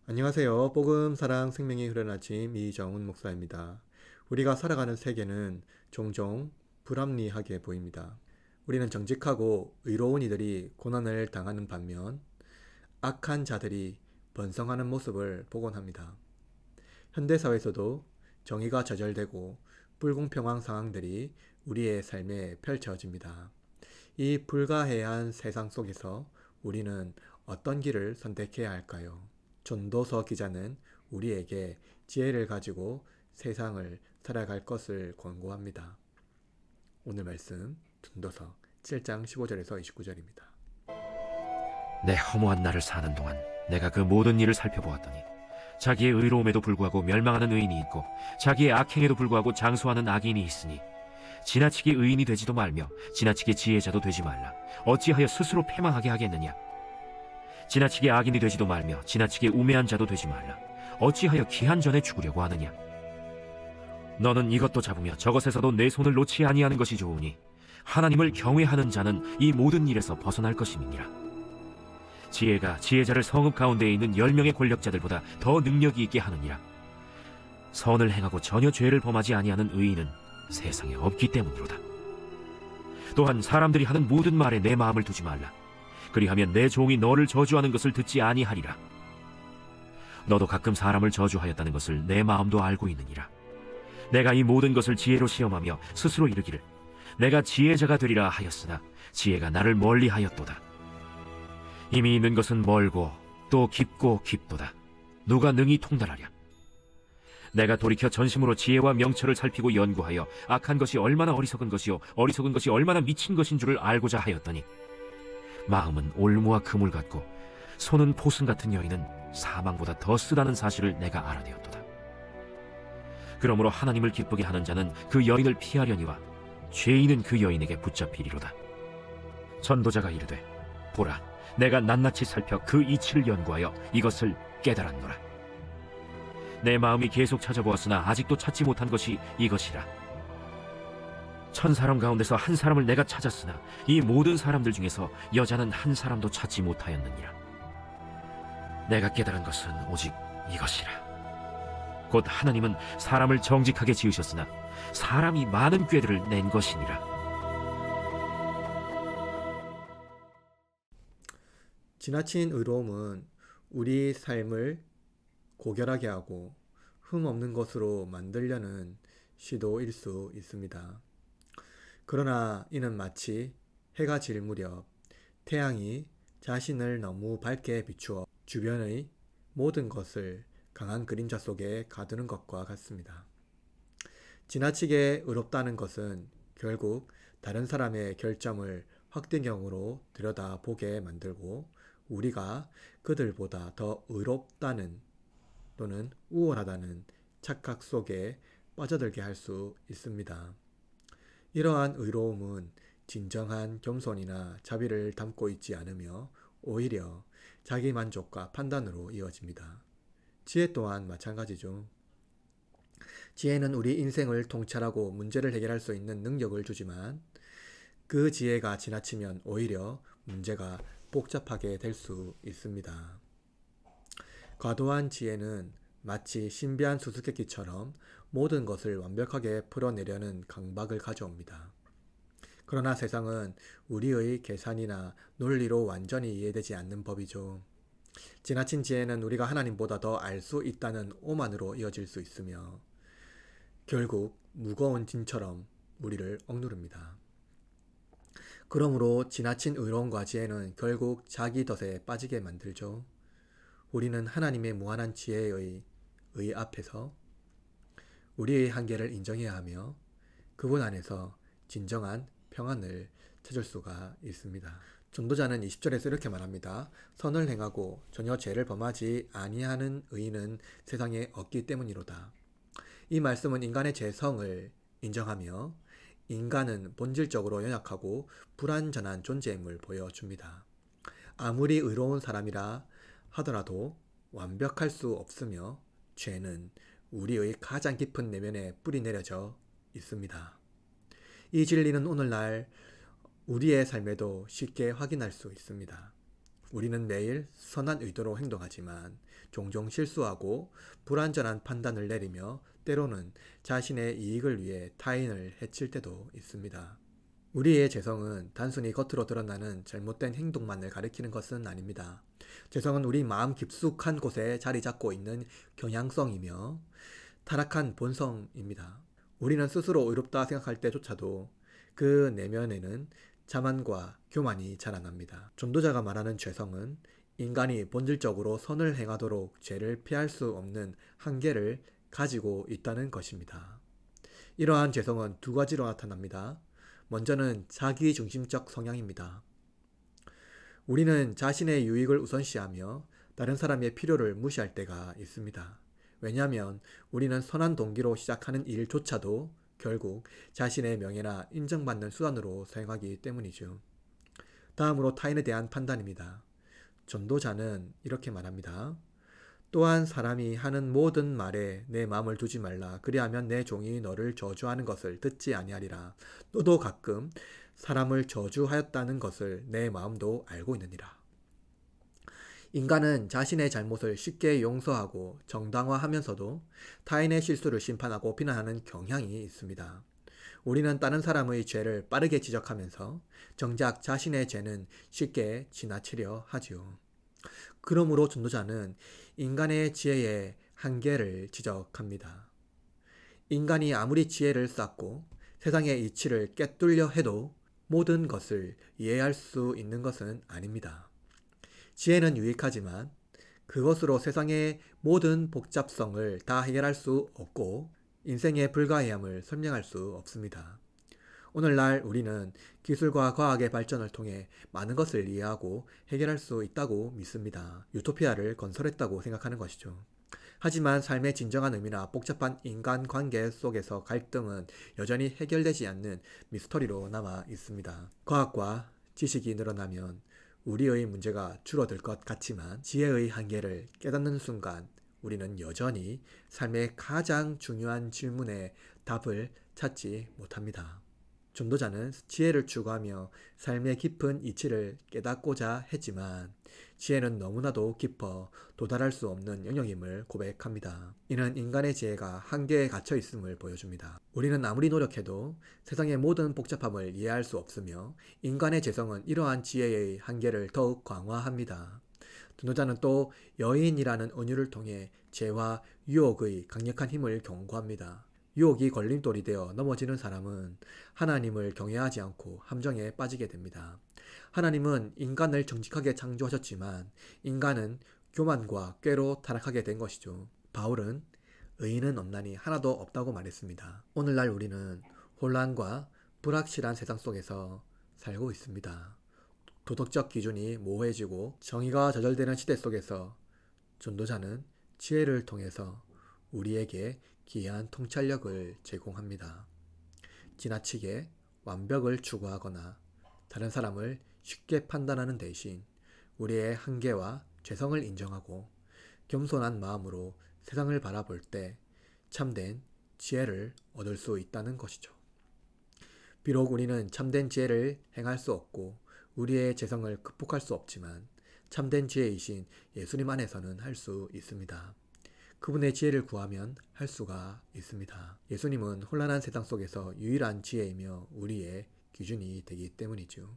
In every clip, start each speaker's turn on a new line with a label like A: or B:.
A: 안녕하세요. 복음, 사랑, 생명이 흐르는 아침 이정훈 목사입니다. 우리가 살아가는 세계는 종종 불합리하게 보입니다. 우리는 정직하고 의로운 이들이 고난을 당하는 반면 악한 자들이 번성하는 모습을 보곤 합니다. 현대사회에서도 정의가 저절되고 불공평한 상황들이 우리의 삶에 펼쳐집니다. 이 불가해한 세상 속에서 우리는 어떤 길을 선택해야 할까요? 전도서 기자는 우리에게 지혜를 가지고 세상을 살아갈 것을 권고합니다. 오늘 말씀 전도서 7장 15절에서 29절입니다.
B: 내 허무한 날을 사는 동안 내가 그 모든 일을 살펴보았더니 자기의 의로움에도 불구하고 멸망하는 의인이 있고 자기의 악행에도 불구하고 장수하는 악인이 있으니 지나치게 의인이 되지도 말며 지나치게 지혜자도 되지 말라. 어찌하여 스스로 패망하게 하겠느냐? 지나치게 악인이 되지도 말며 지나치게 우매한 자도 되지 말라. 어찌하여 기한 전에 죽으려고 하느냐? 너는 이것도 잡으며 저것에서도 내 손을 놓지 아니하는 것이 좋으니 하나님을 경외하는 자는 이 모든 일에서 벗어날 것임이니라. 지혜가 지혜자를 성읍 가운데에 있는 10명의 권력자들보다 더 능력이 있게 하느니라. 선을 행하고 전혀 죄를 범하지 아니하는 의인은 세상에 없기 때문이로다. 또한 사람들이 하는 모든 말에 내 마음을 두지 말라. 그리하면 내 종이 너를 저주하는 것을 듣지 아니하리라. 너도 가끔 사람을 저주하였다는 것을 내 마음도 알고 있느니라. 내가 이 모든 것을 지혜로 시험하며 스스로 이르기를 내가 지혜자가 되리라 하였으나 지혜가 나를 멀리하였도다. 이미 있는 것은 멀고 또 깊고 깊도다. 누가 능히 통달하랴? 내가 돌이켜 전심으로 지혜와 명철을 살피고 연구하여 악한 것이 얼마나 어리석은 것이요 어리석은 것이 얼마나 미친 것인 줄을 알고자 하였더니 마음은 올무와 그물 같고 손은 포승 같은 여인은 사망보다 더 쓰다는 사실을 내가 알아내었도다. 그러므로 하나님을 기쁘게 하는 자는 그 여인을 피하려니와 죄인은 그 여인에게 붙잡히리로다. 전도자가 이르되 보라, 내가 낱낱이 살펴 그 이치를 연구하여 이것을 깨달았노라. 내 마음이 계속 찾아보았으나 아직도 찾지 못한 것이 이것이라. 1000사람 가운데서 한 사람을 내가 찾았으나 이 모든 사람들 중에서 여자는 한 사람도 찾지 못하였느니라. 내가 깨달은 것은 오직 이것이라. 곧 하나님은 사람을 정직하게 지으셨으나 사람이 많은 꾀들을 낸 것이니라.
A: 지나친 의로움은 우리 삶을 고결하게 하고 흠없는 것으로 만들려는 시도일 수 있습니다. 그러나 이는 마치 해가 질 무렵 태양이 자신을 너무 밝게 비추어 주변의 모든 것을 강한 그림자 속에 가두는 것과 같습니다. 지나치게 의롭다는 것은 결국 다른 사람의 결점을 확대경으로 들여다보게 만들고 우리가 그들보다 더 의롭다는 또는 우월하다는 착각 속에 빠져들게 할 수 있습니다. 이러한 의로움은 진정한 겸손이나 자비를 담고 있지 않으며 오히려 자기 만족과 판단으로 이어집니다. 지혜 또한 마찬가지죠. 지혜는 우리 인생을 통찰하고 문제를 해결할 수 있는 능력을 주지만 그 지혜가 지나치면 오히려 문제가 복잡하게 될 수 있습니다. 과도한 지혜는 마치 신비한 수수께끼처럼 모든 것을 완벽하게 풀어내려는 강박을 가져옵니다. 그러나 세상은 우리의 계산이나 논리로 완전히 이해되지 않는 법이죠. 지나친 지혜는 우리가 하나님보다 더 알 수 있다는 오만으로 이어질 수 있으며 결국 무거운 짐처럼 우리를 억누릅니다. 그러므로 지나친 의로움과 지혜는 결국 자기 덫에 빠지게 만들죠. 우리는 하나님의 무한한 지혜의 앞에서 우리의 한계를 인정해야 하며 그분 안에서 진정한 평안을 찾을 수가 있습니다. 전도자는 20절에서 이렇게 말합니다. 선을 행하고 전혀 죄를 범하지 아니하는 의인은 세상에 없기 때문이로다. 이 말씀은 인간의 죄성을 인정하며 인간은 본질적으로 연약하고 불완전한 존재임을 보여줍니다. 아무리 의로운 사람이라 하더라도 완벽할 수 없으며 죄는 우리의 가장 깊은 내면에 뿌리 내려져 있습니다. 이 진리는 오늘날 우리의 삶에도 쉽게 확인할 수 있습니다. 우리는 매일 선한 의도로 행동하지만 종종 실수하고 불완전한 판단을 내리며 때로는 자신의 이익을 위해 타인을 해칠 때도 있습니다. 우리의 죄성은 단순히 겉으로 드러나는 잘못된 행동만을 가리키는 것은 아닙니다. 죄성은 우리 마음 깊숙한 곳에 자리 잡고 있는 경향성이며 타락한 본성입니다. 우리는 스스로 의롭다 생각할 때조차도 그 내면에는 자만과 교만이 자라납니다. 전도자가 말하는 죄성은 인간이 본질적으로 선을 행하도록 죄를 피할 수 없는 한계를 가지고 있다는 것입니다. 이러한 죄성은 두 가지로 나타납니다. 먼저는 자기중심적 성향입니다. 우리는 자신의 유익을 우선시하며 다른 사람의 필요를 무시할 때가 있습니다. 왜냐하면 우리는 선한 동기로 시작하는 일조차도 결국 자신의 명예나 인정받는 수단으로 사용하기 때문이죠. 다음으로 타인에 대한 판단입니다. 전도자는 이렇게 말합니다. 또한 사람이 하는 모든 말에 내 마음을 두지 말라. 그리하면 내 종이 너를 저주하는 것을 듣지 아니하리라. 너도 가끔 사람을 저주하였다는 것을 내 마음도 알고 있느니라. 인간은 자신의 잘못을 쉽게 용서하고 정당화하면서도 타인의 실수를 심판하고 비난하는 경향이 있습니다. 우리는 다른 사람의 죄를 빠르게 지적하면서 정작 자신의 죄는 쉽게 지나치려 하지요. 그러므로 전도자는 인간의 지혜의 한계를 지적합니다. 인간이 아무리 지혜를 쌓고 세상의 이치를 꿰뚫려 해도 모든 것을 이해할 수 있는 것은 아닙니다. 지혜는 유익하지만 그것으로 세상의 모든 복잡성을 다 해결할 수 없고 인생의 불가해함을 설명할 수 없습니다. 오늘날 우리는 기술과 과학의 발전을 통해 많은 것을 이해하고 해결할 수 있다고 믿습니다. 유토피아를 건설했다고 생각하는 것이죠. 하지만 삶의 진정한 의미나 복잡한 인간관계 속에서 갈등은 여전히 해결되지 않는 미스터리로 남아 있습니다. 과학과 지식이 늘어나면 우리의 문제가 줄어들 것 같지만 지혜의 한계를 깨닫는 순간 우리는 여전히 삶의 가장 중요한 질문에 답을 찾지 못합니다. 전도자는 지혜를 추구하며 삶의 깊은 이치를 깨닫고자 했지만 지혜는 너무나도 깊어 도달할 수 없는 영역임을 고백합니다. 이는 인간의 지혜가 한계에 갇혀 있음을 보여줍니다. 우리는 아무리 노력해도 세상의 모든 복잡함을 이해할 수 없으며 인간의 죄성은 이러한 지혜의 한계를 더욱 강화합니다. 전도자는 또 여인이라는 은유를 통해 죄와 유혹의 강력한 힘을 경고합니다. 유혹이 걸림돌이 되어 넘어지는 사람은 하나님을 경외하지 않고 함정에 빠지게 됩니다. 하나님은 인간을 정직하게 창조하셨지만 인간은 교만과 꾀로 타락하게 된 것이죠. 바울은 의인은 없나니 하나도 없다고 말했습니다. 오늘날 우리는 혼란과 불확실한 세상 속에서 살고 있습니다. 도덕적 기준이 모호해지고 정의가 저절되는 시대 속에서 전도자는 지혜를 통해서 우리에게 기이한 통찰력을 제공합니다. 지나치게 완벽을 추구하거나 다른 사람을 쉽게 판단하는 대신 우리의 한계와 죄성을 인정하고 겸손한 마음으로 세상을 바라볼 때 참된 지혜를 얻을 수 있다는 것이죠. 비록 우리는 참된 지혜를 행할 수 없고 우리의 죄성을 극복할 수 없지만 참된 지혜이신 예수님 안에서는 할 수 있습니다. 그분의 지혜를 구하면 할 수가 있습니다. 예수님은 혼란한 세상 속에서 유일한 지혜이며 우리의 기준이 되기 때문이죠.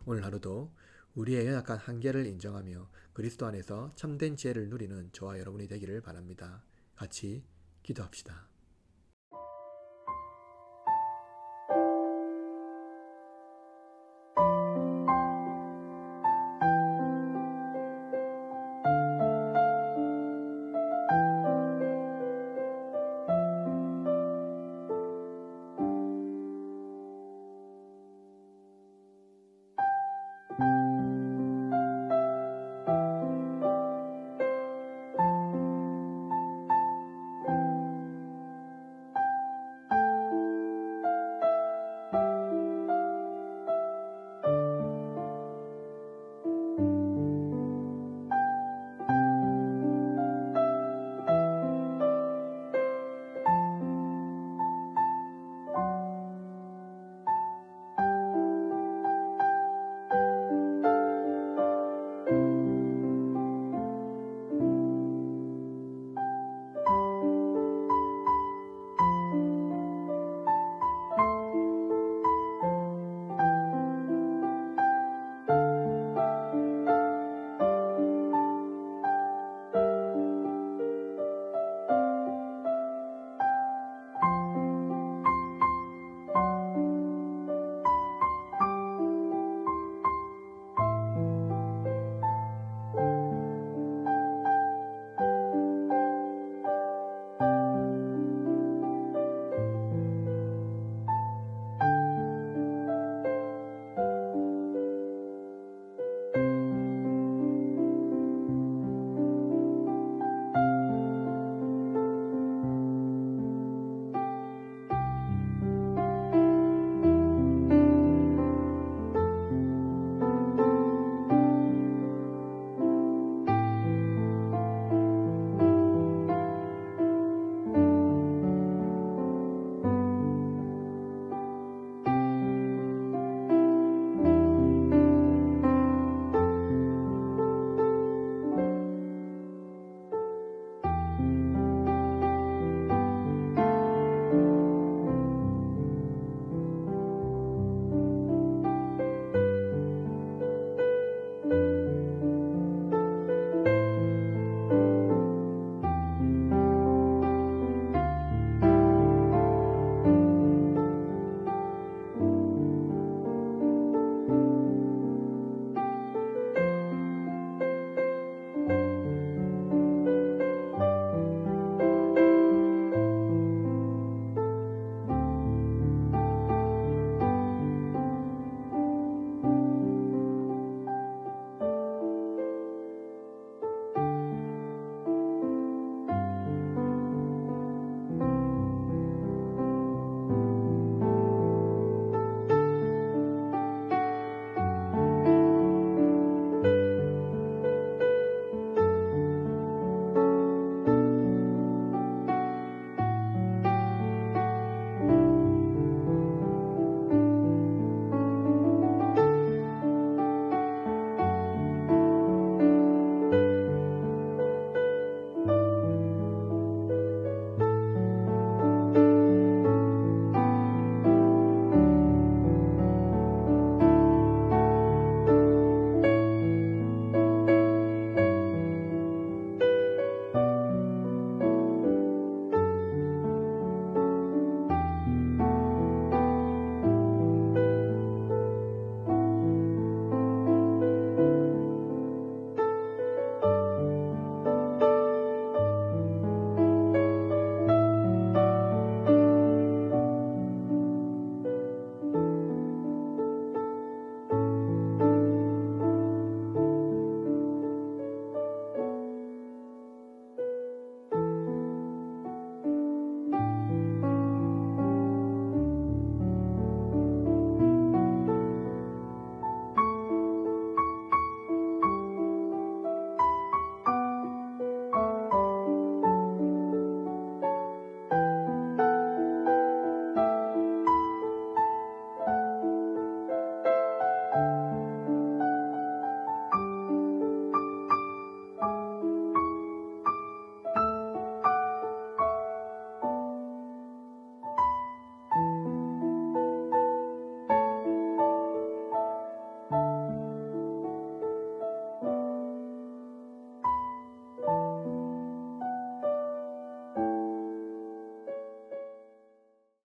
A: 오늘 하루도 우리의 연약한 한계를 인정하며 그리스도 안에서 참된 지혜를 누리는 저와 여러분이 되기를 바랍니다. 같이 기도합시다.